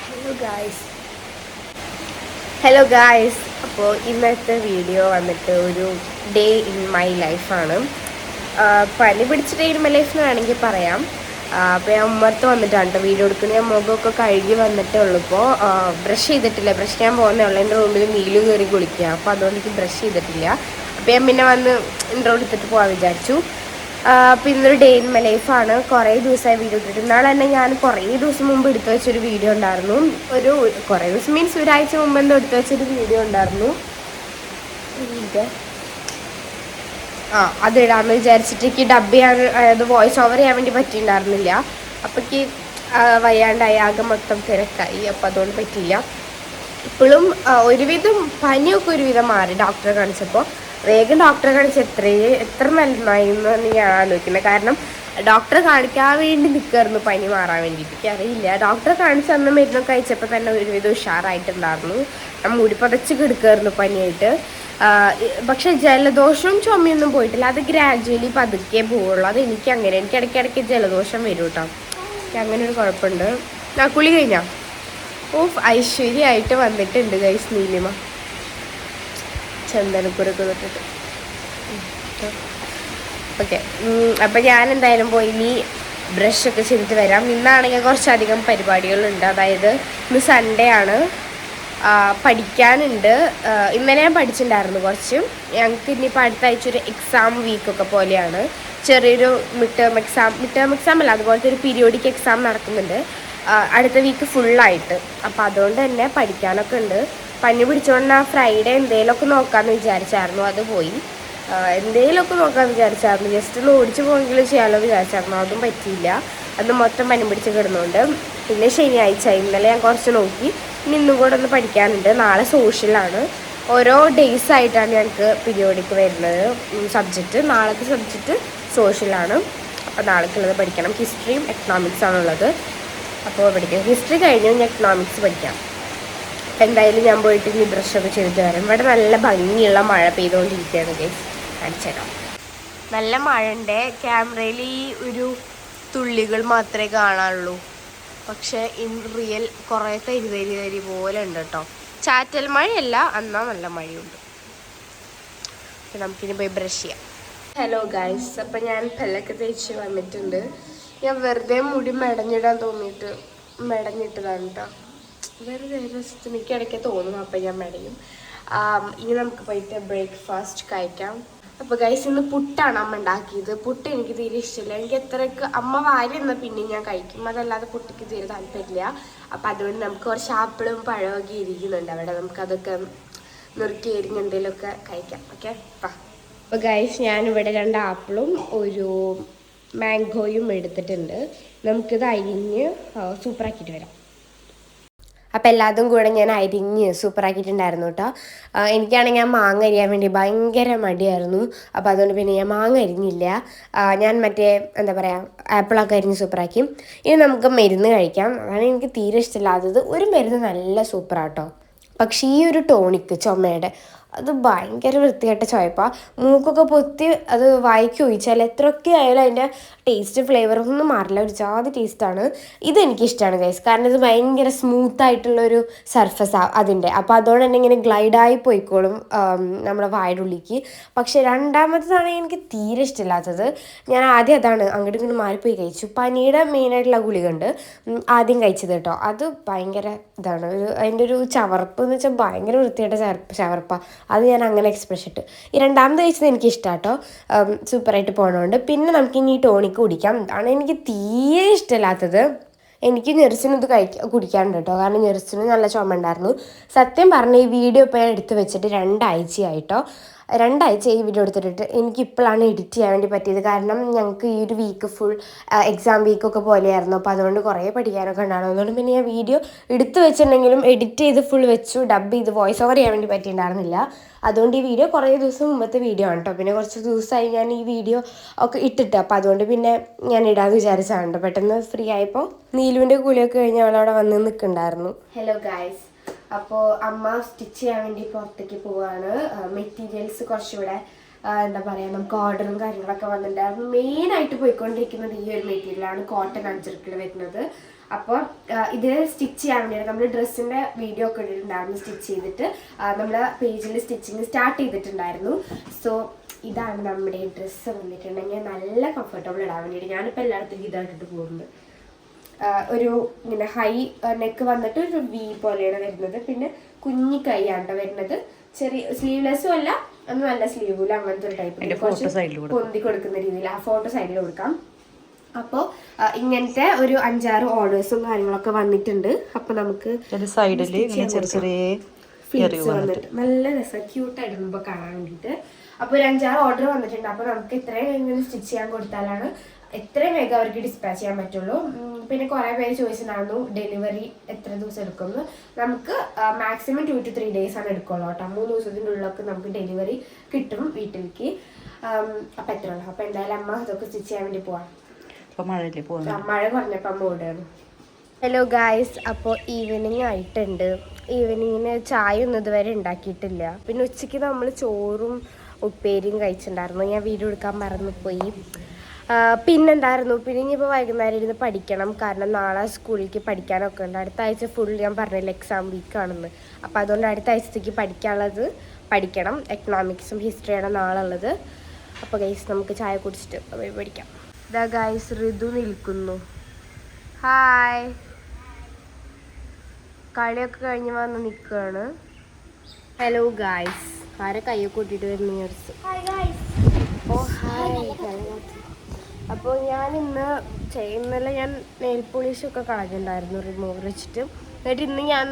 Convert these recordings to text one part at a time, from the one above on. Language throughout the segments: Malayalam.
ഹലോ ഗായ്സ് ഹലോ ഗായ്സ് അപ്പോൾ ഇന്നത്തെ വീഡിയോ വന്നിട്ട് ഒരു ഡേ ഇൻ മൈ ലൈഫാണ്. പനി പിടിച്ച ഡേ ഇൻ മൈ ലൈഫ് എന്ന് വേണമെങ്കിൽ പറയാം. അപ്പോൾ ഞാൻ ഉമ്മർത്ത് വന്നിട്ടാണ് കേട്ടോ വീഡിയോ എടുക്കുന്നത്. ഞാൻ മുഖമൊക്കെ കഴുകി വന്നിട്ടേ ഉള്ളൂ. ഇപ്പോൾ ബ്രഷ് ചെയ്തിട്ടില്ല, ബ്രഷ് ചെയ്യാൻ പോകുന്നേ ഉള്ളൂ. എൻ്റെ റൂമിൽ നീല് കയറി കുളിക്കുക, അപ്പോൾ അതുകൊണ്ട് എനിക്ക് ബ്രഷ് ചെയ്തിട്ടില്ല. അപ്പോൾ ഞാൻ പിന്നെ വന്ന് ഇൻട്രോ എടുത്തിട്ട് പോകാൻ വിചാരിച്ചു. അപ്പോൾ ഇന്നൊരു ഡേ ഇൻ മൈ ലൈഫാണ്. കുറേ ദിവസമായി വീഡിയോ ഇട്ടിട്ട്. ഇന്നാളെ തന്നെ ഞാൻ കുറേ ദിവസം മുമ്പ് എടുത്തു വെച്ചൊരു വീഡിയോ ഉണ്ടായിരുന്നു. കുറേ ദിവസം മീൻസ് ഒരാഴ്ച മുമ്പ് എന്തോ എടുത്തു വെച്ചൊരു വീഡിയോ ഉണ്ടായിരുന്നു. അതിടാമെന്ന് വിചാരിച്ചിട്ട് എനിക്ക് ഡബ് ചെയ്യാൻ, അതായത് വോയിസ് ഓവർ ചെയ്യാൻ വേണ്ടി പറ്റിയിട്ടുണ്ടായിരുന്നില്ല. അപ്പോൾ എനിക്ക് വയ്യാണ്ടായി, ആകെ മൊത്തം തിരക്കായി. അപ്പോൾ അതുകൊണ്ട് പറ്റിയില്ല. ഇപ്പോഴും ഒരുവിധം പനിയൊക്കെ ഒരുവിധം മാറി ഡോക്ടറെ കാണിച്ചപ്പോൾ. വേഗം ഡോക്ടറെ കാണിച്ച് എത്ര നന്നായിരുന്നു എന്ന് ഞാൻ ആലോചിക്കുന്നത്. കാരണം ഡോക്ടറെ കാണിക്കാൻ വേണ്ടി നിൽക്കുമായിരുന്നു പനി മാറാൻ വേണ്ടിയിട്ട്. എനിക്കറിയില്ല, ഡോക്ടറെ കാണിച്ച് അന്ന് മരുന്നൊക്കെ കഴിച്ചപ്പോൾ തന്നെ ഒരുവിധം ഉഷാറായിട്ടുണ്ടായിരുന്നു. ഞാൻ മുടി പതച്ച് കിടക്കുമായിരുന്നു പനിയായിട്ട്. പക്ഷെ ജലദോഷവും ചുമയൊന്നും പോയിട്ടില്ല. അത് ഗ്രാജുവലി പതുക്കെ പോവുള്ളൂ. അത് എനിക്ക് ഇടയ്ക്കിടയ്ക്ക് ജലദോഷം വരും കേട്ടോ. എനിക്ക് അങ്ങനെ ഒരു കുഴപ്പമുണ്ട്. കുളി കഴിഞ്ഞാൽ ഐശ്വര്യമായിട്ട് വന്നിട്ടുണ്ട് ഗൈസ് നീലിമ, ചന്ദനക്കുരൊക്കെ തൊട്ടിട്ട്. ഓക്കെ, അപ്പം ഞാൻ എന്തായാലും പോയി ഇനി ബ്രഷൊക്കെ ചെയ്തിട്ട് വരാം. ഇന്നാണെങ്കിൽ കുറച്ചധികം പരിപാടികളുണ്ട്. അതായത് ഇന്ന് സൺഡേ ആണ്, പഠിക്കാനുണ്ട്. ഇന്നലെ ഞാൻ പഠിച്ചിട്ടുണ്ടായിരുന്നു കുറച്ച്. ഞങ്ങൾക്ക് ഇനിയിപ്പോൾ അടുത്ത ആഴ്ച ഒരു എക്സാം വീക്കൊക്കെ പോലെയാണ്. ചെറിയൊരു മിഡ് ടേം എക്സാം അല്ല, അതുപോലത്തെ ഒരു പീരിയോഡിക് എക്സാം നടക്കുന്നുണ്ട് അടുത്ത വീക്ക് ഫുള്ളായിട്ട്. അപ്പോൾ അതുകൊണ്ട് തന്നെ പഠിക്കാനൊക്കെ ഉണ്ട്. പനി പിടിച്ചുകൊണ്ട് ആ ഫ്രൈഡേ എന്തെങ്കിലുമൊക്കെ നോക്കാമെന്ന് വിചാരിച്ചായിരുന്നു. അത് പോയി. എന്തെങ്കിലുമൊക്കെ നോക്കാമെന്ന് വിചാരിച്ചായിരുന്നു. ജസ്റ്റ് ഒന്ന് ഓടിച്ച് പോയെങ്കിലും ചെയ്യാമല്ലോ വിചാരിച്ചായിരുന്നു. അതും പറ്റിയില്ല. അന്ന് മൊത്തം പനി പിടിച്ച് കിടന്നുകൊണ്ട്. പിന്നെ ശനിയാഴ്ച ഇന്നലെ ഞാൻ കുറച്ച് നോക്കി. ഇന്നും കൂടെ ഒന്ന് പഠിക്കാനുണ്ട്. നാളെ സോഷ്യലാണ്. ഓരോ ഡേയ്സ് ആയിട്ടാണ് ഞങ്ങൾക്ക് പീരിയോഡിക് വരുന്നത് സബ്ജക്റ്റ്. നാളത്തെ സബ്ജക്റ്റ് സോഷ്യലാണ്. അപ്പോൾ നാളേക്കുള്ളത് പഠിക്കണം. ഹിസ്റ്ററിയും എക്കണോമിക്സ് ആണുള്ളത്. അപ്പോൾ പഠിക്കാം. ഹിസ്റ്ററി കഴിഞ്ഞ് ഞാൻ എക്കണോമിക്സ് പഠിക്കാം. എന്തായാലും ഞാൻ പോയിട്ട് ഇനി ബ്രഷൊക്കെ ചെയ്തിട്ട് വരാം. ഇവിടെ നല്ല ഭംഗിയുള്ള മഴ പെയ്തുകൊണ്ടിരിക്കുകയാണ് ഗൈസ്. കാണിച്ചുതരാം. നല്ല മഴയുണ്ട്. ക്യാമറയിൽ ഈ ഒരു തുള്ളികൾ മാത്രമേ കാണാനുള്ളൂ. പക്ഷേ ഇൻ റിയൽ കുറേ തരി പോലെ ഉണ്ട് കേട്ടോ. ചാറ്റൽ മഴയല്ല, എന്നാൽ നല്ല മഴയുണ്ട്. അപ്പം നമുക്കിനി പോയി ബ്രഷ് ചെയ്യാം. ഹലോ ഗൈസ്, അപ്പം ഞാൻ പല്ലൊക്കെ തേച്ച് വന്നിട്ടുണ്ട്. ഞാൻ വെറുതെ മുടി മെടഞ്ഞിടാൻ തോന്നിയിട്ട് മെടഞ്ഞിട്ടതാണ് കേട്ടോ. വെറുതെ രസത്തിന് എനിക്ക് ഇടയ്ക്ക് തോന്നും. അപ്പം ഞാൻ മെടയും. ഇനി നമുക്ക് പോയിട്ട് ബ്രേക്ക്ഫാസ്റ്റ് കഴിക്കാം. അപ്പോൾ ഗൈസ്, ഇന്ന് പുട്ടാണ് അമ്മ ഉണ്ടാക്കിയത്. പുട്ട് എനിക്ക് തീരെ ഇഷ്ടമില്ല. എനിക്ക് എത്രയൊക്കെ അമ്മ വാരി എന്നാൽ പിന്നെ ഞാൻ കഴിക്കും. അതല്ലാതെ പുട്ടിക്ക് തീരെ താല്പര്യമില്ല. അപ്പോൾ അതുകൊണ്ട് നമുക്ക് കുറച്ച് ആപ്പിളും പഴമൊക്കെ ഇരിക്കുന്നുണ്ട് അവിടെ. നമുക്കതൊക്കെ നുറുക്കി എരിഞ്ഞ് എന്തെങ്കിലുമൊക്കെ കഴിക്കാം. ഓക്കെ, അപ്പോൾ ഗൈസ്, ഞാനിവിടെ 2 ആപ്പിളും ഒരു മാംഗോയും എടുത്തിട്ടുണ്ട്. നമുക്കിത് അരിഞ്ഞ് സൂപ്പറാക്കിയിട്ട് വരാം. അപ്പോൾ എല്ലാതും കൂടെ ഞാൻ അരിഞ്ഞ് സൂപ്പറാക്കിയിട്ടുണ്ടായിരുന്നു കേട്ടോ. എനിക്കാണെങ്കിൽ ഞാൻ മാങ്ങ അരിയാൻ വേണ്ടി ഭയങ്കര മടിയായിരുന്നു. അപ്പോൾ അതുകൊണ്ട് പിന്നെ ഞാൻ മാങ്ങ അരിഞ്ഞില്ല. ഞാൻ മറ്റേ എന്താ പറയുക, ആപ്പിളൊക്കെ അരിഞ്ഞ് സൂപ്പറാക്കി. ഇനി നമുക്ക് മരുന്ന് കഴിക്കാം. അതാണ് എനിക്ക് തീരെ ഇഷ്ടമില്ലാത്തത്. ഒരു മരുന്ന് നല്ല സൂപ്പറാട്ടോ, പക്ഷേ ഈ ഒരു ടോണിക്ക് ചുമയുടെ അത് ഭയങ്കര വൃത്തികെട്ട ചോയപ്പാണ്. മൂക്കൊക്കെ പൊത്തി അത് വായിക്ക് ഒഴിച്ചാൽ എത്രയൊക്കെ ആയാലും അതിൻ്റെ ടേസ്റ്റ് ഫ്ലേവർ ഒന്നും മാറില്ല. ഒരു ജാതി ടേസ്റ്റാണ്. ഇതെനിക്കിഷ്ടമാണ് ഗൈസ്. കാരണം ഇത് ഭയങ്കര സ്മൂത്തായിട്ടുള്ളൊരു സർഫസാണ് അതിൻ്റെ. അപ്പോൾ അതുകൊണ്ട് തന്നെ ഇങ്ങനെ ഗ്ലൈഡായി പോയിക്കോളും നമ്മുടെ വായുടെ ഉള്ളിലേക്ക്. പക്ഷേ രണ്ടാമത്തേതാണ് എനിക്ക് തീരെ ഇഷ്ടമില്ലാത്തത്. ഞാൻ ആദ്യം അതാണ് അങ്ങോട്ട് ഇങ്ങനെ മാറിപ്പോയി കഴിച്ചു. പനിയുടെ മെയിനായിട്ടുള്ള ഗുളിക ഉണ്ട് ആദ്യം കഴിച്ചത് കേട്ടോ. അത് ഭയങ്കര ഇതാണ്, അതിൻ്റെ ഒരു ചവർപ്പ് എന്ന് വെച്ചാൽ ഭയങ്കര വൃത്തിയായിട്ട് ചവർപ്പാണ്. അത് ഞാൻ അങ്ങനെ എക്സ്പ്രഷൻ ഇട്ട്. ഈ രണ്ടാമത് കഴിച്ചത് എനിക്ക് ഇഷ്ടമാണ് കേട്ടോ, സൂപ്പറായിട്ട് പോകണമുണ്ട്. പിന്നെ നമുക്കിനി ഈ ടോണിക്ക് കുടിക്കാം. ഇതാണ് എനിക്ക് തീരെ ഇഷ്ടമില്ലാത്തത്. എനിക്ക് ഞെറിസിന് ഇത് കുടിക്കാനുണ്ട് കേട്ടോ, കാരണം ഞെറിസിന് നല്ല ചുമ ഉണ്ടായിരുന്നു. സത്യം പറഞ്ഞ ഈ വീഡിയോ ഇപ്പോൾ ഞാൻ എടുത്ത് വെച്ചിട്ട് 2 ആഴ്ചയായിട്ടോ. 2 ആഴ്ച ഈ വീഡിയോ എടുത്തിട്ട് എനിക്കിപ്പോഴാണ് എഡിറ്റ് ചെയ്യാൻ വേണ്ടി പറ്റിയത്. കാരണം ഞങ്ങൾക്ക് ഈ ഒരു വീക്ക് ഫുൾ എക്സാം വീക്കൊക്കെ പോലെയായിരുന്നു. അപ്പോൾ അതുകൊണ്ട് കുറേ പഠിക്കാനൊക്കെ ഉണ്ടായിരുന്നു. അതുകൊണ്ട് പിന്നെ ഞാൻ വീഡിയോ എടുത്ത് വെച്ചിട്ടുണ്ടെങ്കിലും എഡിറ്റ് ചെയ്ത് ഫുൾ വെച്ചു, ഡബ് ചെയ്ത് വോയിസ് ഓവർ ചെയ്യാൻ വേണ്ടി പറ്റിയിട്ടുണ്ടായിരുന്നില്ല. അതുകൊണ്ട് ഈ വീഡിയോ കുറേ ദിവസം മുമ്പത്തെ വീഡിയോ ആണ് കേട്ടോ. പിന്നെ കുറച്ച് ദിവസമായി ഞാൻ ഈ വീഡിയോ ഒക്കെ ഇട്ടിട്ട്. അപ്പോൾ അതുകൊണ്ട് പിന്നെ ഞാൻ ഇടാമെന്ന് വിചാരിച്ചാണ്. പെട്ടെന്ന് ഫ്രീ ആയപ്പോൾ നീലുവിൻ്റെ കുളിയൊക്കെ കഴിഞ്ഞ് അവളവിടെ വന്ന് നിൽക്കുന്നുണ്ടായിരുന്നു. ഹലോ ഗായ്സ്, അപ്പോൾ അമ്മ സ്റ്റിച്ച് ചെയ്യാൻ വേണ്ടി പുറത്തേക്ക് പോവുകയാണ്. മെറ്റീരിയൽസ് കുറച്ചുകൂടെ എന്താ പറയുക, നമുക്ക് ഓർഡറും കാര്യങ്ങളൊക്കെ വന്നിട്ടുണ്ടായിരുന്നു. മെയിനായിട്ട് പോയിക്കൊണ്ടിരിക്കുന്നത് ഈ ഒരു മെറ്റീരിയലാണ്, കോട്ടൺ അഞ്ചർക്കിൽ വരുന്നത്. അപ്പോൾ ഇത് സ്റ്റിച്ച് ചെയ്യാൻ വേണ്ടിയിട്ട് നമ്മൾ ഡ്രസ്സിൻ്റെ വീഡിയോ ഒക്കെ ഇട്ടിട്ടുണ്ടായിരുന്നു. സ്റ്റിച്ച് ചെയ്തിട്ട് നമ്മുടെ പേജിൽ സ്റ്റിച്ചിങ് സ്റ്റാർട്ട് ചെയ്തിട്ടുണ്ടായിരുന്നു. സോ ഇതാണ് നമ്മുടെ ഡ്രസ്സ് വന്നിട്ടുണ്ടെങ്കിൽ നല്ല കംഫർട്ടബിൾ ഇടാൻ വേണ്ടിയിട്ട്. ഞാനിപ്പോൾ എല്ലായിടത്തും ഇതായിട്ടിട്ട് പോകുന്നത്. ഒരു ഇങ്ങനെ ഹൈ നെക്ക് വന്നിട്ട് ഒരു വി പോലെയാണ് വരുന്നത്. പിന്നെ കുഞ്ഞി കൈയാണ് വരുന്നത്. ചെറിയ സ്ലീവ്ലെസ്സും അല്ല, ഒന്നും നല്ല സ്ലീവില്ല, അങ്ങനത്തെ ഒരു ടൈപ്പ് പൊന്തി കൊടുക്കുന്ന രീതിയിൽ. ആ ഫോട്ടോ സൈഡിൽ കൊടുക്കാം. അപ്പോൾ ഇങ്ങനത്തെ ഒരു 5-6 ഓർഡേഴ്സും കാര്യങ്ങളൊക്കെ വന്നിട്ടുണ്ട്. അപ്പോൾ നമുക്ക് വന്നിട്ട് നല്ല രസം ക്യൂട്ടായിട്ട് മുമ്പ് കാണാൻ വേണ്ടിയിട്ട്. അപ്പോൾ ഒരു 5-6 ഓർഡർ വന്നിട്ടുണ്ട്. അപ്പോൾ നമുക്ക് എത്രയും വേഗം സ്റ്റിച്ച് ചെയ്യാൻ കൊടുത്താലാണ് എത്രയും വേഗം അവർക്ക് ഡിസ്പാച്ച് ചെയ്യാൻ പറ്റുള്ളൂ. പിന്നെ കുറേ പേര് ചോദിച്ചിട്ടുണ്ടായിരുന്നു ഡെലിവറി എത്ര ദിവസം എടുക്കുമെന്ന്. നമുക്ക് മാക്സിമം 2 to 3 days ആണ് എടുക്കുള്ളൂ കേട്ടോ. 3 ദിവസത്തിൻ്റെ ഉള്ളിലൊക്കെ നമുക്ക് ഡെലിവറി കിട്ടും വീട്ടിലേക്ക്. അപ്പം എത്ര ഉള്ളൂ. അപ്പം എന്തായാലും അമ്മ അതൊക്കെ സ്റ്റിച്ച് ചെയ്യാൻ വേണ്ടി പോവാം. മഴ കുറഞ്ഞപ്പോൾ അമ്മ ഓടുകയാണ്. ഹലോ ഗായ്സ്, അപ്പോൾ ഈവനിങ് ആയിട്ടുണ്ട്. ഈവനിങ്ങിന് ചായ ഒന്നും ഇതുവരെ ഉണ്ടാക്കിയിട്ടില്ല. പിന്നെ ഉച്ചയ്ക്ക് നമ്മൾ ചോറും ഉപ്പേരിയും കഴിച്ചിട്ടുണ്ടായിരുന്നു. ഞാൻ വീഡിയോ എടുക്കാൻ മറന്നുപോയി. പിന്നെന്തായിരുന്നു, പിന്നെ ഇനിയിപ്പോൾ വൈകുന്നേരം ഇരുന്ന് പഠിക്കണം. കാരണം നാളെ സ്കൂളിലേക്ക് പഠിക്കാനൊക്കെ ഉണ്ട്. അടുത്ത ആഴ്ച ഫുൾ ഞാൻ പറഞ്ഞില്ല എക്സാം വീക്കാണെന്ന്. അപ്പോൾ അതുകൊണ്ട് അടുത്ത ആഴ്ചത്തേക്ക് പഠിക്കാനുള്ളത് പഠിക്കണം. എക്കണോമിക്സും ഹിസ്റ്ററിയാണ് നാളെ ഉള്ളത്. അപ്പോൾ ഗൈസ് നമുക്ക് ചായ കുടിച്ചിട്ട് പോയി പഠിക്കാം. ഇതാ ഗൈസ് ഋതു നിൽക്കുന്നു. ഹായ്. കളിയൊക്കെ കഴിഞ്ഞ് വന്ന് നിൽക്കുകയാണ്. Hello guys. ആരെ കയ്യൊക്കെ കൂട്ടിയിട്ട് വരുന്ന നേഴ്സ്. ഓ ഹായ്. അപ്പോൾ ഞാൻ ഇന്നലെ ഞാൻ നെയിൽ പോളിഷൊക്കെ കളഞ്ഞിട്ടുണ്ടായിരുന്നു റിമൂവർ വെച്ചിട്ട്. എന്നിട്ട് ഇന്ന് ഞാൻ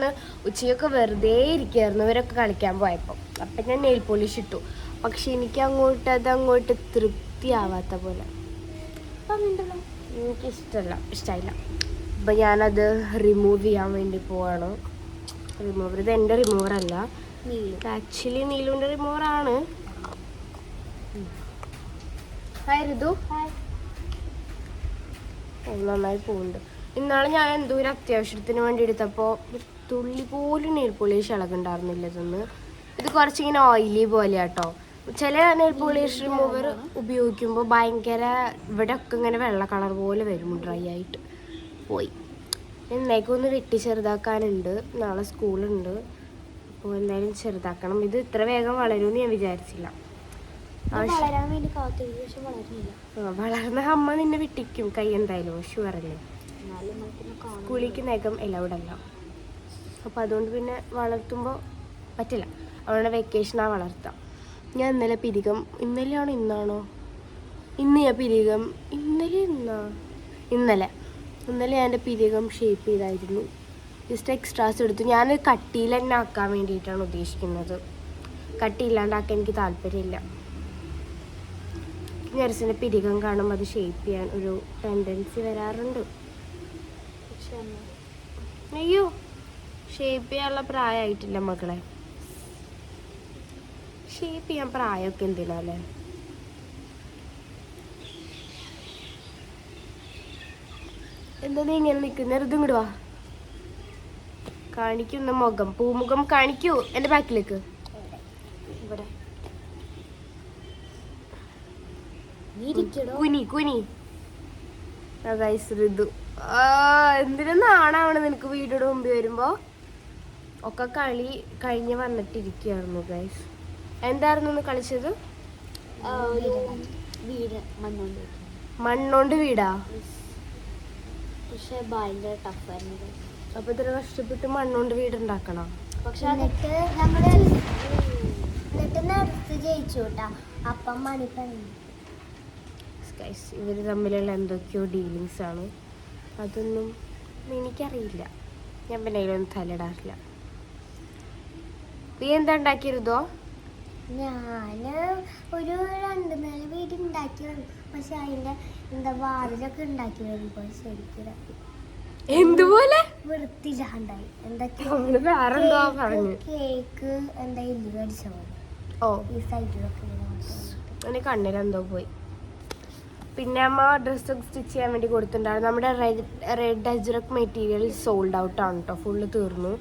ഉച്ചയൊക്കെ വെറുതെ ഇരിക്കുകയായിരുന്നു ഇവരൊക്കെ കളിക്കാൻ പോയപ്പോൾ. അപ്പം ഞാൻ നെയിൽ പോളിഷ് ഇട്ടു. പക്ഷെ എനിക്ക് അങ്ങോട്ട് തൃപ്തിയാവാത്ത പോലെ. ഇഷ്ടമായില്ല. അപ്പം ഞാനത് റിമൂവ് ചെയ്യാൻ വേണ്ടി പോവാണ്. റിമൂവർ ഇത് എൻ്റെ റിമൂവറല്ല, ആക്ച്വലി നീലുവിൻ്റെ റിമൂവറാണ്. ഹായ് ഋതു. നന്നായി പോകുന്നുണ്ട്. ഇന്നാളെ ഞാൻ എന്തോ ഒരു അത്യാവശ്യത്തിന് വേണ്ടി എടുത്തപ്പോൾ തുള്ളി പോലും നെയിൽ പോളിഷ് ഇളകുണ്ടായിരുന്നില്ല. ഇതൊന്ന് ഇത് കുറച്ചിങ്ങനെ ഓയിലി പോലെ കേട്ടോ. ചില നെയിൽ പോളിഷ് റിമൂവർ ഉപയോഗിക്കുമ്പോൾ ഭയങ്കര ഇവിടെയൊക്കെ ഇങ്ങനെ വെള്ള കളർ പോലെ വരും, ഡ്രൈ ആയിട്ട് പോയി. എന്നേക്കും ഒന്ന് വെട്ടി ചെറുതാക്കാനുണ്ട്. നാളെ സ്കൂളുണ്ട്. അപ്പോൾ എന്തായാലും ചെറുതാക്കണം. ഇത് ഇത്ര വേഗം വളരുമെന്ന് ഞാൻ വിചാരിച്ചില്ല. വളർന്ന അമ്മ നിന്നെ വെട്ടിക്കും കൈ എന്തായാലും, ഷുവറല്ലേ. സ്കൂളിലേക്ക് നഖം എലൗഡല്ല. അപ്പോൾ അതുകൊണ്ട് പിന്നെ വളർത്തുമ്പോൾ പറ്റില്ല. അവളുടെ വെക്കേഷനാണ് വളർത്താം. ഞാൻ ഇന്നലെ പിരികം, ഇന്നലെയാണോ ഇന്നാണോ, ഇന്ന് ഞാൻ പിരികം, ഇന്നലെ ഞാൻ എൻ്റെ പിരികം ഷേപ്പ് ചെയ്തായിരുന്നു. ജസ്റ്റ് എക്സ്ട്രാസ് എടുത്തു. ഞാൻ കട്ടിയിൽ തന്നെ ആക്കാൻ വേണ്ടിയിട്ടാണ് ഉദ്ദേശിക്കുന്നത്. കട്ടിയില്ലാണ്ടാക്കാൻ എനിക്ക് താല്പര്യമില്ല. നഴ്സിൻ്റെ പിരികം കാണുമ്പോൾ അത് ഷേപ്പ് ചെയ്യാൻ ഒരു ടെൻഡൻസി വരാറുണ്ട്. അയ്യോ, ഷേപ്പ് ചെയ്യാനുള്ള പ്രായമായിട്ടില്ല മക്കളെ. ഷേപ്പ് ചെയ്യാൻ പ്രായമൊക്കെ എന്തിനാല്ലേ. എന്താ നീ ഇങ്ങനെ നിൽക്കുന്ന? ഇതും ഇങ്ങോട്ട് വാ, കാണിക്കുന്ന മുഖം, പൂമുഖം കാണിക്കൂ എൻ്റെ ബാക്കിലേക്ക്. ഇവിടെ കുനി ഋതു. എന്തിനാണാവണം നിനക്ക് വീഡിയോയുടെ മുമ്പിൽ വരുമ്പോ? ഒക്കെ കളി കഴിഞ്ഞ് വന്നിട്ടിരിക്കുകയായിരുന്നു ഗൈസ്. എന്തായിരുന്നു ഒന്ന് കളിച്ചത്? മണ്ണോണ്ട് വീടാ. പക്ഷെ ഭയങ്കര ടഫായിരുന്നു. അപ്പൊ ഇത്ര കഷ്ടപ്പെട്ട് മണ്ണോണ്ട് വീടുണ്ടാക്കണം. പക്ഷെ ജയിച്ചു കേട്ടാ. അപ്പം മണിപ്പണി ഇവർ തമ്മിലുള്ള എന്തൊക്കെയോ ഡീലിങ്സ് ആണ്. അതൊന്നും എനിക്കറിയില്ല. ഞാൻ പിന്നെ അതിലൊന്നും തലയിടാറില്ല. നീ എന്താ ഉണ്ടാക്കിയിരുന്നോ? ഞാന് ഒരു 2 നില വീട് ഉണ്ടാക്കിയത്. പക്ഷെ അതിന്റെ വാതിലൊക്കെ ഉണ്ടാക്കി വരുമ്പോ ശരിക്കും എന്തുപോലെ വൃത്തിയില്ലാണ്ടായി. കേക്ക് എന്താ എല്ലു കടിച്ച പോലെ. ഈ സൈഡിലൊക്കെ കണ്ണിലെന്തോ പോയി. പിന്നെ അമ്മ ഡ്രസ്സ് സ്റ്റിച്ച് ചെയ്യാൻ വേണ്ടി കൊടുത്തിട്ടുണ്ടായിരുന്നു. നമ്മുടെ red ajrak material sold out ആണ് കേട്ടോ, ഫുള്ള് തീർന്നു.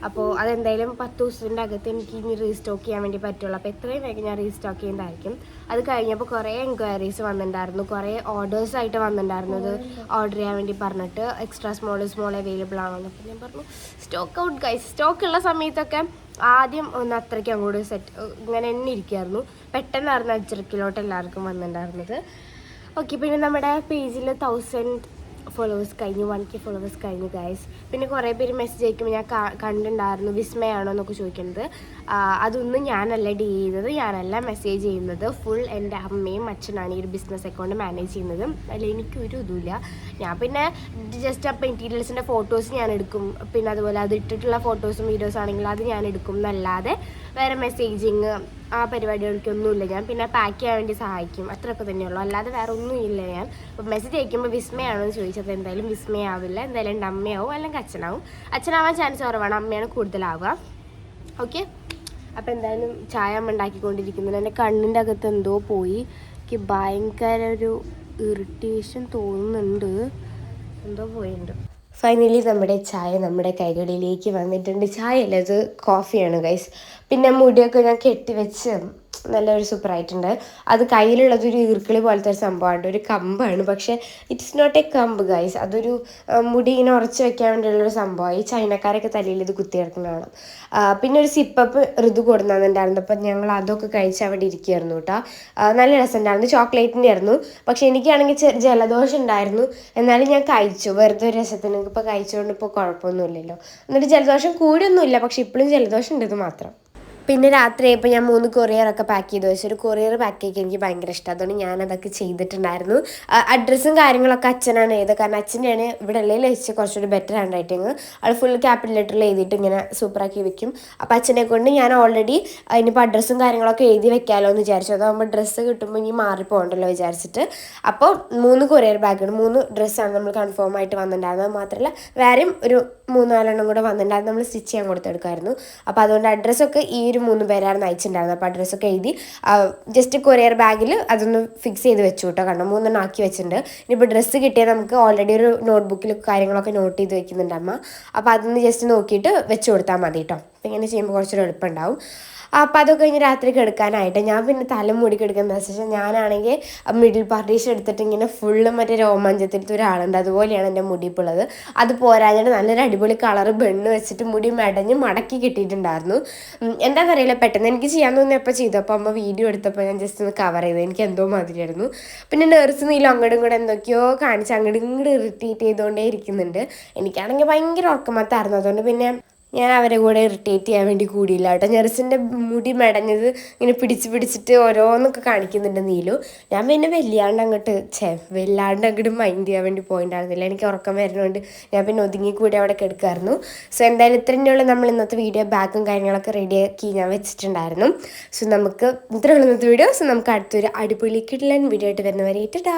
അപ്പോൾ അതെന്തായാലും 10 ദിവസത്തിൻ്റെ അകത്ത് എനിക്ക് ഇനി റീസ്റ്റോക്ക് ചെയ്യാൻ വേണ്ടി പറ്റുള്ളൂ. അപ്പോൾ എത്രയും വേഗം ഞാൻ റീസ്റ്റോക്ക് ചെയ്യുന്നതായിരിക്കും. അത് കഴിഞ്ഞപ്പോൾ കുറേ എൻക്വയറീസ് വന്നിട്ടുണ്ടായിരുന്നു, കുറേ ഓർഡേഴ്സായിട്ട് വന്നിട്ടുണ്ടായിരുന്നു ഇത് ഓർഡർ ചെയ്യാൻ വേണ്ടി പറഞ്ഞിട്ട്. എക്സ്ട്രാ സ്മോൾ അവൈലബിൾ ആണെന്ന്. അപ്പോൾ ഞാൻ പറഞ്ഞു സ്റ്റോക്ക് ഔട്ട് ഗൈസ്. സ്റ്റോക്കുള്ള സമയത്തൊക്കെ ആദ്യം ഒന്ന് അത്രയ്ക്ക് അങ്ങോട്ട് ഇങ്ങനെ എണ്ണ ഇരിക്കുമായിരുന്നു. പെട്ടെന്നായിരുന്നു 5 കിലോട്ട് എല്ലാവർക്കും വന്നിട്ടുണ്ടായിരുന്നത്. ഓക്കെ, പിന്നെ നമ്മുടെ പേജിൽ 1000 ഫോളോവേഴ്സ് കഴിഞ്ഞു, 1K ഫോളോവേഴ്സ് കഴിഞ്ഞു ഗൈസ്. പിന്നെ കുറേ പേര് മെസ്സേജ് അയക്കുമ്പോൾ ഞാൻ കണ്ടിട്ടുണ്ടായിരുന്നു വിസ്മയാണോ എന്നൊക്കെ ചോദിക്കുന്നത്. അതൊന്നും ഞാനല്ല ഡീൽ ചെയ്യുന്നത്, ഞാനല്ല മെസ്സേജ് ചെയ്യുന്നത്. ഫുൾ എൻ്റെ അമ്മയും അച്ഛനാണ് ഈ ഒരു ബിസിനസ് അക്കൗണ്ട് മാനേജ് ചെയ്യുന്നത്. അല്ല എനിക്കൊരു ഇതുമില്ല. ഞാൻ പിന്നെ ജസ്റ്റ് ആ മെറ്റീരിയൽസിൻ്റെ ഫോട്ടോസ് ഞാൻ എടുക്കും, പിന്നെ അതുപോലെ അത് ഇട്ടിട്ടുള്ള ഫോട്ടോസും വീഡിയോസ് ആണെങ്കിൽ അത് ഞാൻ എടുക്കും എന്നല്ലാതെ വേറെ മെസ്സേജിങ് ആ പരിപാടികൾക്കൊന്നുമില്ല. ഞാൻ പിന്നെ പാക്ക് ചെയ്യാൻ വേണ്ടി സഹായിക്കും, അത്രയൊക്കെ തന്നെയുള്ളൂ. അല്ലാതെ വേറെ ഒന്നും ഇല്ല. ഞാൻ അപ്പോൾ മെസ്സേജ് അയക്കുമ്പോൾ വിസ്മയാണോ എന്ന് ചോദിച്ചത് എന്തായാലും വിസ്മയാവില്ല. എന്തായാലും എൻ്റെ അമ്മയാവും അല്ലെങ്കിൽ അച്ഛനാവും. അച്ഛനാവാൻ ചാൻസ് കുറവാണ്, അമ്മയാണ് കൂടുതലാവുക. ഓക്കെ, അപ്പോൾ എന്തായാലും ചായ അമ്മ ഉണ്ടാക്കിക്കൊണ്ടിരിക്കുന്നുണ്ട്. എൻ്റെ കണ്ണിൻ്റെ അകത്ത് എന്തോ പോയി, എനിക്ക് ഭയങ്കര ഒരു ഇറിറ്റേഷൻ തോന്നുന്നുണ്ട്, എന്തോ പോയിട്ടുണ്ട്. ഫൈനലി നമ്മുടെ ചായ നമ്മുടെ കൈകളിലേക്ക് വന്നിട്ടുണ്ട്. ചായ അല്ല, ഇത് കോഫിയാണ് ഗൈസ്. പിന്നെ മുടിയൊക്കെ ഞാൻ കെട്ടിവെച്ച് നല്ലൊരു സൂപ്പറായിട്ടുണ്ട്. അത് കയ്യിലുള്ളതൊരു ഈർക്കിളി പോലത്തെ ഒരു സംഭവമാണ്, ഒരു കമ്പാണ്. പക്ഷേ ഇറ്റ്സ് നോട്ട് എ കമ്പ് ഗൈസ്, അതൊരു മുടി ഇങ്ങനെ ഉറച്ച് വെക്കാൻ വേണ്ടിയുള്ളൊരു സംഭവമാണ്. ഈ ചൈനക്കാരൊക്കെ തലയിൽ ഇത് കുത്തി കിടക്കുന്നതാണ്. പിന്നെ ഒരു സിപ്പപ്പ് ഋതു കൊടുക്കുന്നുണ്ടായിരുന്നു. അപ്പം ഞങ്ങൾ അതൊക്കെ കഴിച്ച് അവിടെ ഇരിക്കുകയായിരുന്നു കേട്ടോ. നല്ല രസമുണ്ടായിരുന്നു. ചോക്ലേറ്റിൻ്റെ ആയിരുന്നു. പക്ഷേ എനിക്കാണെങ്കിൽ ജലദോഷം ഉണ്ടായിരുന്നു, എന്നാലും ഞാൻ കഴിച്ചു വെറുതെ ഒരു രസത്തിന്. ഇപ്പോൾ കഴിച്ചുകൊണ്ട് ഇപ്പോൾ കുഴപ്പമൊന്നുമില്ലല്ലോ. എന്നിട്ട് ജലദോഷം കൂടിയൊന്നുമില്ല, പക്ഷേ ഇപ്പോഴും ജലദോഷം ഉണ്ടെന്ന് മാത്രം. പിന്നെ രാത്രിയായപ്പോൾ ഞാൻ 3 കൊറിയറൊക്കെ പാക്ക് ചെയ്ത് വെച്ചു. ഒരു കൊറിയർ പാക്ക് ചെയ്യിക്കാൻ എനിക്ക് ഭയങ്കര ഇഷ്ടം, അതുകൊണ്ട് ഞാനതൊക്കെ ചെയ്തിട്ടുണ്ടായിരുന്നു. അഡ്രസ്സും കാര്യങ്ങളൊക്കെ അച്ഛനാണ് എഴുതുക, കാരണം അച്ഛനെയാണ് ഇവിടെ ഉള്ളതിൽ വെച്ച് കുറച്ചുകൂടി ബെറ്റർ ഹാൻഡ് റൈറ്റിങ്. അത് ഫുൾ ക്യാപിറ്റൽ ലെറ്ററിൽ എഴുതിയിട്ട് ഇങ്ങനെ സൂപ്പറാക്കി വെക്കും. അപ്പോൾ അച്ഛനെ കൊണ്ട് ഞാൻ ഓൾറെഡി അതിനിപ്പോൾ അഡ്രസ്സും കാര്യങ്ങളൊക്കെ എഴുതി വെക്കാമല്ലോ എന്ന് വിചാരിച്ചു. അതാകുമ്പോൾ ഡ്രസ്സ് കിട്ടുമ്പോൾ ഇനി മാറിപ്പോകണ്ടല്ലോ വിചാരിച്ചിട്ട്. അപ്പോൾ 3 കൊറിയർ ബാഗാണ്, 3 ഡ്രസ്സാണ് നമ്മൾ കൺഫേം ആയിട്ട് വന്നിട്ടുണ്ടായിരുന്നത്. അത് മാത്രമല്ല വേറെയും ഒരു 3-4 കൂടെ വന്നിട്ടുണ്ടായിരുന്നു, നമ്മൾ സ്റ്റിച്ച് ചെയ്യാൻ കൊടുത്തെടുക്കുമായിരുന്നു. അപ്പോൾ അതുകൊണ്ട് അഡ്രസ്സൊക്കെ ഈ 3 പേരായിരുന്നു അയച്ചിട്ടുണ്ടായിരുന്നു. അപ്പോൾ അഡ്രസ്സൊക്കെ എഴുതി ജസ്റ്റ് കൊറിയർ ബാഗിൽ അതൊന്ന് ഫിക്സ് ചെയ്ത് വെച്ചു കേട്ടോ, കാരണം 3 ആക്കി വെച്ചിട്ടുണ്ട്. ഇനിയിപ്പോൾ ഡ്രസ്സ് കിട്ടിയാൽ നമുക്ക് ഓൾറെഡി ഒരു നോട്ട്ബുക്കിൽ കാര്യങ്ങളൊക്കെ നോട്ട് ചെയ്ത് വെക്കുന്നുണ്ട് അമ്മ. അപ്പോൾ അതൊന്ന് ജസ്റ്റ് നോക്കിയിട്ട് വെച്ച് കൊടുത്താൽ മതി കേട്ടോ. അപ്പോൾ ഇങ്ങനെ ചെയ്യുമ്പോൾ കുറച്ചൊരു എളുപ്പമുണ്ടാവും. അപ്പോൾ അതൊക്കെ കഴിഞ്ഞ് രാത്രി കിടക്കാനായിട്ട് ഞാൻ പിന്നെ തലമുടി കിടക്കുന്നത് വെച്ചാൽ ഞാനാണെങ്കിൽ മിഡിൽ പാർട്ടീഷൻ എടുത്തിട്ട് ഇങ്ങനെ ഫുള്ള് മറ്റേ രോമാഞ്ചത്തിലത്തെ ഒരാളുണ്ട്, അതുപോലെയാണ് എൻ്റെ മുടി ഇപ്പോൾ ഉള്ളത്. അത് പോരാഞ്ഞിട്ട് നല്ലൊരു അടിപൊളി കളറ് ബണ്ണ് വെച്ചിട്ട് മുടി മെടഞ്ഞ് മടക്കി കിട്ടിയിട്ടുണ്ടായിരുന്നു. എന്താണെന്നറിയില്ല, പെട്ടെന്ന് എനിക്ക് ചെയ്യാൻ തോന്നി എപ്പോൾ ചെയ്തു. അപ്പോൾ അമ്മ വീഡിയോ എടുത്തപ്പോൾ ഞാൻ ജസ്റ്റ് ഒന്ന് കവർ ചെയ്തു, എനിക്ക് എന്തോ മാതിരിയായിരുന്നു. പിന്നെ നേഴ്സ് നീലും അങ്ങോട്ടും കൂടെ എന്തൊക്കെയോ കാണിച്ച് അങ്ങോട്ടും ഇങ്ങോട്ട് ഇറിറ്റേറ്റ് ചെയ്തുകൊണ്ടേ ഇരിക്കുന്നുണ്ട്. എനിക്കാണെങ്കിൽ ഭയങ്കര ഉറക്കമത്തായിരുന്നു, അതുകൊണ്ട് പിന്നെ ഞാൻ അവരെ കൂടെ ഇറിറ്റേറ്റ് ചെയ്യാൻ വേണ്ടി കൂടിയില്ല കേട്ടോ. നെർസിൻ്റെ മുടി മെടഞ്ഞത് ഇങ്ങനെ പിടിച്ചിട്ട് ഓരോന്നൊക്കെ കാണിക്കുന്നുണ്ട് നീലു. ഞാൻ പിന്നെ വല്ലാണ്ട് അങ്ങോട്ട് മൈൻഡ് ചെയ്യാൻ വേണ്ടി പോയിട്ടുണ്ടായിരുന്നില്ല. എനിക്ക് ഉറക്കം വരുന്നതുകൊണ്ട് ഞാൻ പിന്നെ ഒതുങ്ങി കൂടി അവിടെ കിടക്കുമായിരുന്നു. സോ എന്തായാലും ഇത്രയുള്ള നമ്മൾ ഇന്നത്തെ വീഡിയോ ബാഗും കാര്യങ്ങളൊക്കെ റെഡിയാക്കി ഞാൻ വെച്ചിട്ടുണ്ടായിരുന്നു. സോ നമുക്ക് ഇത്രയുള്ള ഇന്നത്തെ വീഡിയോ. സോ നമുക്ക് അടുത്തൊരു അടിപൊളി കിഡ്ലൻ വീഡിയോ ആയിട്ട് വരുന്നവരെ ടാ.